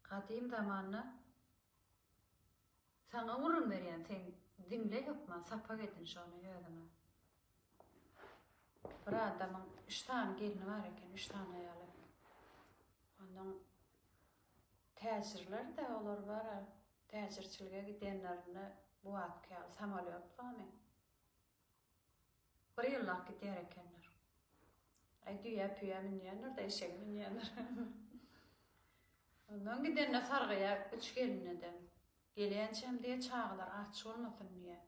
Kadim zamanna sana urun berýän sen dinle ýokma, sapak edin şonu ýödüňe. Bir adamyň 3 tane gelini bar eken, 3 tane ýaly. Ondan täsirler de olar bar. Täsirçilge gidenlerini bu atkyal samolyot bamy. Bir ýyllak gidýär ekenler. Ay düýä minýänler de eşeğe minýänler. Ondan gidenne sargıya 3 gelin edem. Gelýänçem diye çağlar aç bolmasyn diye.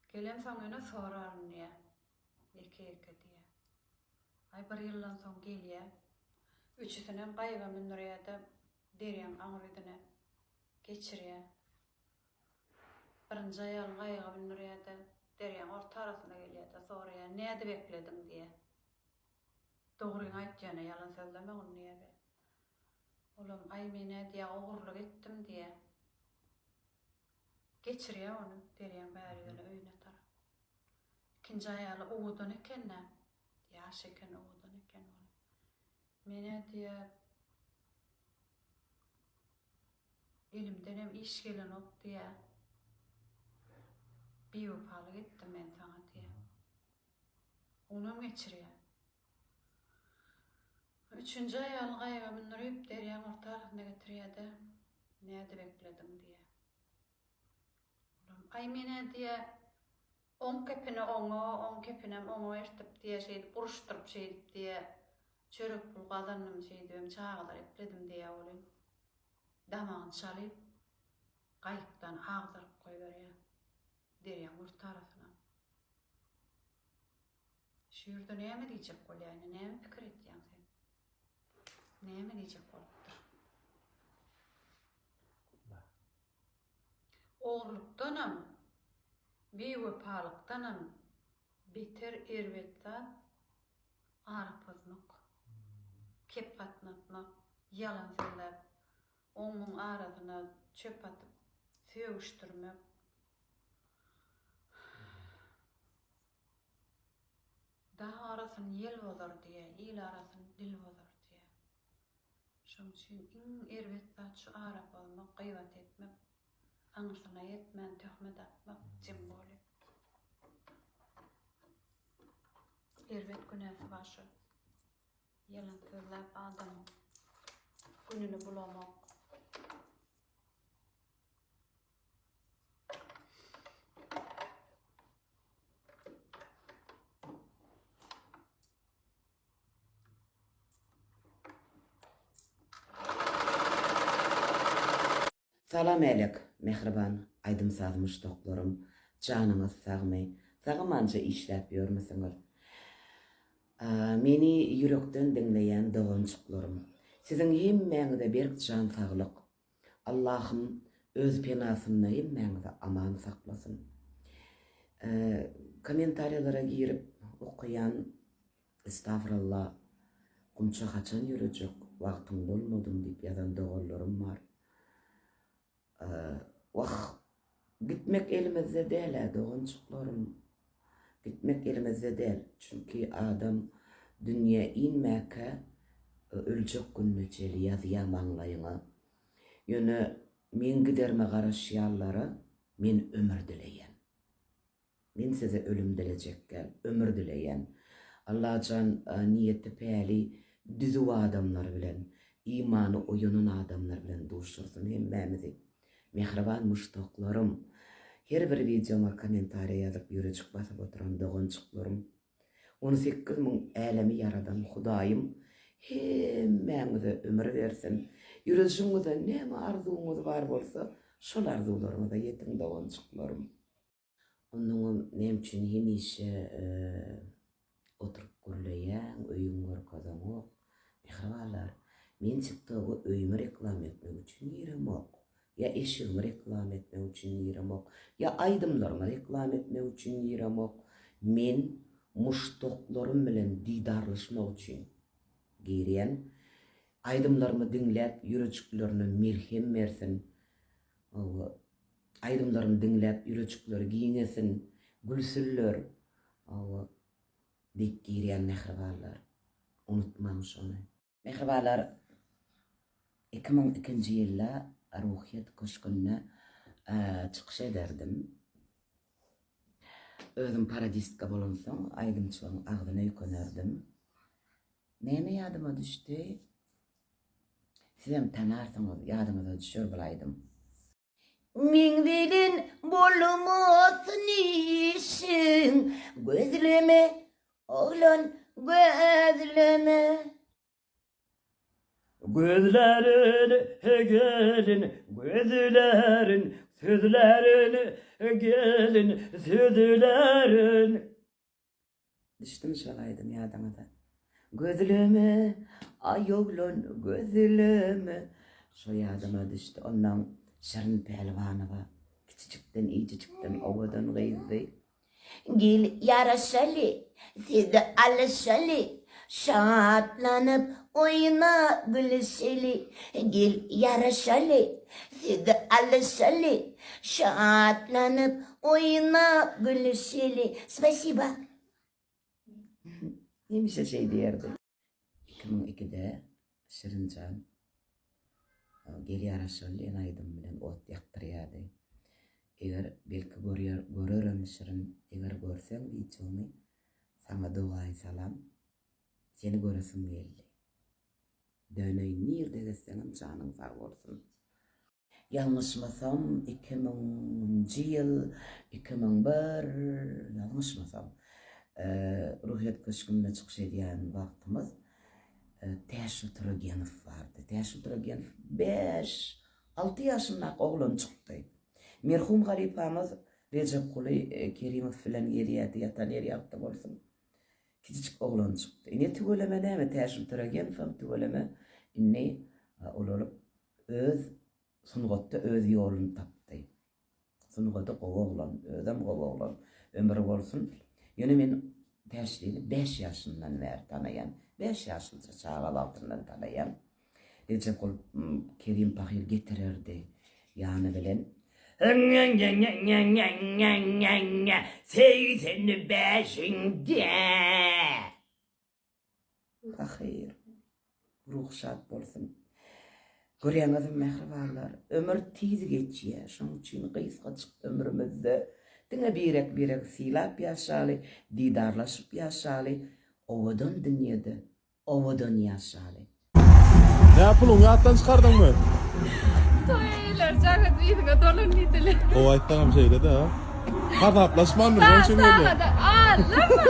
Gelem soňyna soraryn diye. Eke diye. Ay bir ýyldan soň gelýär. Üçüsinem gaýga mindirýärde derýän aňrydyna geçirýär. Birinji aýal gaýga mindirýärde derýän orta arasyna gelýärde soraýar näde bekledin diye. Dogryny aýtýana ýalan sözlemek diýär. Olam ay mene diye ogurluk ettim diye. Geçirýär onu derýän bäriýärle öýüne tar. İkinji aýaly oğudan ekenne. Ýaş eken oğudan eken ol. Mene diye elimden hem iş gelen ok diye. Bir upalyk etdim men sana diye. Onu geçirýär. Üçüncü aýal gaýga mindirip derýän ortalygyna getirýärde. Näde bekledim diye. Ay mene diye 10 kepine oňa, 10 kepinem oňa ertip diye şeýdi buruşturup şeýdi diye çörek pul gazannym şeýdim çağlar ekledim diye bolýan. Damagyny çalyp gaýykdan agdyryp goýberýär. Derýän ortarasyna. Şu ýerde näme diýjek bolýan, näme pikir etýän sen? Näme diýjek bolupdyr? Oğurlukdanam, beýwepalykdanam beter erwetden arpazmak, kep gatnatmak, ýalan söýläp, oňuň arasyna çöp atyp, söýüşdirmek. Daha arasyny ýel bolar diye, ýyl arasyny dil bolar diye. Şoň üçin erwetden şu arap bolmak, gıýbat etmek, aňyrsana ýetmän töhmet atmak jim bolýar. Erwet günäsi başy. Ýalan söýläp adam gününi bulamak. Salam elek, mehriban, aydymsaz muşdoklarym, janyňyz sagmy, sagamanja işläp ýörmeseňiz. Meni ýürekden dinleýän dogançyklarym, siziň hemmeňize berk jan saglyk. Allahym öz penasyna hemmeňizi aman saklasyn. Kommentariýalara girip okuyan, estağfurullah, gumça haçan ýürejek, wagtyň bolmadym diýip ýazan doganlarym bar. Gitmek elimizde değil doğunçuklarım. Gitmek elimizde değil. Çünkü adam dünya inmeke ölecek gününü çeli yazıya manlayına. Yönü men giderme garaşyalları men ömür dileyen. Men size ölüm dilejekkel, ömür dileyen. Allah can niyeti päli düzü adamlar bilen, imanı oyunun adamlar bilen duşursun hemmemizi. Mehriban muşdoklarym, her bir videoma kommentariýa ýazyp ýürejik basyp oturan dogançyklarym, 18 000 älemi yaradan Hudaýym hemmeňize ömür bersin. Ýürejiňizde näme arzuňyz bar bolsa, şol arzuwlaryňyza ýetiň dogançyklarym. Onuň nem üçin hemişe oturup görleýän, öýüň görkezmek. Mehribanlar, men çykdygy öýümi reklam etmek üçin ýeremek. Ya eşigimi reklam etmek üçin ýeremek, ya aydymlarymy reklam etmek üçin ýeremek. Men muşdoklarym bilen didarlaşmak üçin girýän, aydymlarymy dinläp ýürejiklerine merhem bersin. Aydymlarymy dinläp ýürejikleri giňesin, gülsünler. Dik girýän mehribanlar. Unutmaň şonu. Mehribanlar, 2002-nji ýylda ruhyat köşkünne çykyş ederdim. Özüm paradistka bolan soň aýdymçylyň agdyna ýükenerdim. Näme ýadyma düşdi? Sizem tanarsyňyz, ýadyňyza düşür bilaýdym. Min bilen bolmasyn işin, gözleme, oglan gözleme. Gözlerini gelin, gözlerin, sözlerini gelin, sözlerin. Düştüm şolaydım ýadyňyza. Gözleme, ayoglan gözleme. Şo ýadyma düşdi. Ondan Şirin Pelvanowa kiçikden iyicikden owadan gyzdy. Gel yaraşaly, sizi alışaly, şatlanyp oyna gülüşeli. Gel yaraşaly, sizi alışaly, şatlanyp oyna gülüşeli. Spasiba. Nemişe şey diýerdi. 2002'de Şirincan gel yaraşaly aýdym bilen ot ýakdyrýardy. Eger belki görürem Şirin, eger görseň diýjegmi, sana duaý salam. Seni göresim geldi. Döneý nirde geçseňem janyň sag bolsun. Ýalňyşmasam 2000-nji ýyl, 2001, ýalňyşmasam ruhyat köşkünde çykyş edýän wagtymyz Täşül Turagenow bardy. Täşül Turagenow 5-6 ýaşynda oglan çykdy. Merhum garipamyz Recep Kuly Kerimow bilen ýerýärdi, ýatan ýerýärdi bolsun. Kiçik oglan çykdy. Ine tügeleme näme Täşül Turagenow tügeleme inne olaryp öz sungatda öz ýoluny tapdy. Sungatda oglan, özem oglan ömür bolsun. Ýöne men Täşüli 5 ýaşyndan bäri tanaýan. 5 ýaşynda çağal altyndan tanaýan. Recep Kuly Kerim Pahir getirerdi. Ýany bilen 85'inde. Ahir, ruhsat bolsun. Görýäňiz mehribanlar, ömür tiz geçýär. Şoň üçin gysga çykdy ömrümizde. Diňe birek silap ýaşaly, didarlaşyp ýaşaly, owadan dünýede, owadan ýaşaly. Ne yapalım? Hayattan çıkardın mı? Toylar jagat ýygyna dolan niteli. O ayttan şeyle de ha. Hadi haplaşman mı? Ben şimdi Sağda. Aa, lama.